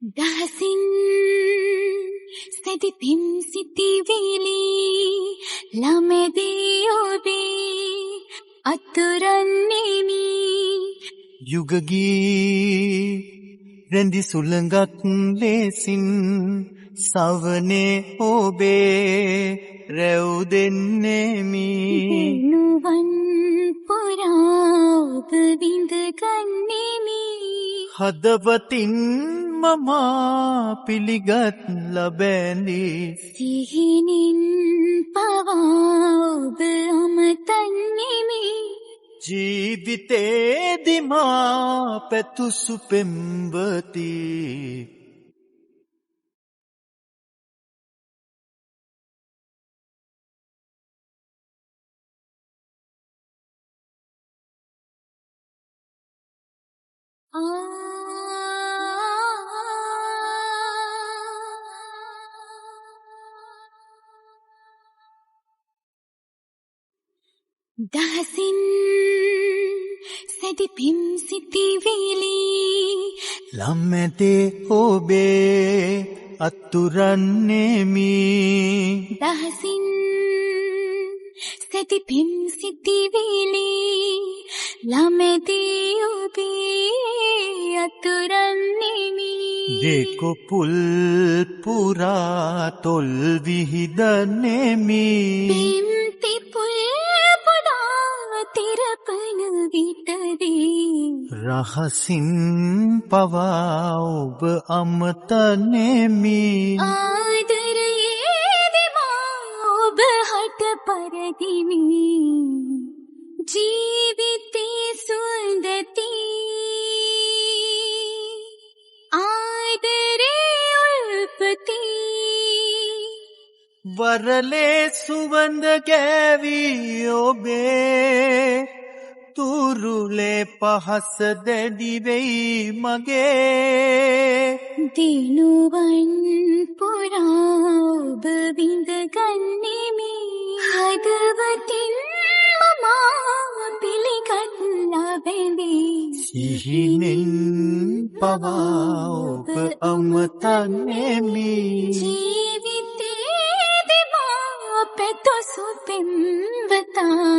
දහසින් සැදි පිම් සිතිවිලි ළමැදී ඔබේ අතුරන්නේමි යුගගී රැඳි සුළඟක් ලෙසින් සවනේ ඔබේ රැව් දෙන්නෙමි නුවන් පුරා ඔබ විඳ ගන්නෙමි හදවතින් මමා පිළිගත් ලබැඳී සිහිනින් පවා ඔබ අමතන්නෙමි ජීවිතේදී මා පැතුසු පෙම්වති දහසින් සැදි පිම් සිතිවිලි ළමැදේ ඔබේ අතුරන්නේමි දහසින් සැදි පිම් සිතිවිලි ළමැදී ඔබේ අතුරන්නේමි දෙකොපුල් පුරා තොල් විහිදන්නේමි පිම්ති පුල් පුරා තිරපන විටදී රහසින් පවා ඔබ අමතන්නේමි ආදරයේදී මා ඔබ හට පරදිමි ජීවිතේ සුන්දති ආදරේ උල්පති වරලේ සුවඳ ගෑවී ඔබේ තුරුලේ පහස දැඩි වෙයි මගේ දිනුවන් පුරා ඔබ විඳ ගන්නෙමි හදවතින් මමා පිළිගත් ලබැඳී සිහිනෙන් පවා ඔබ අමතන්නේමි ජීවිතේදී මා පැතුසු පෙම්වතා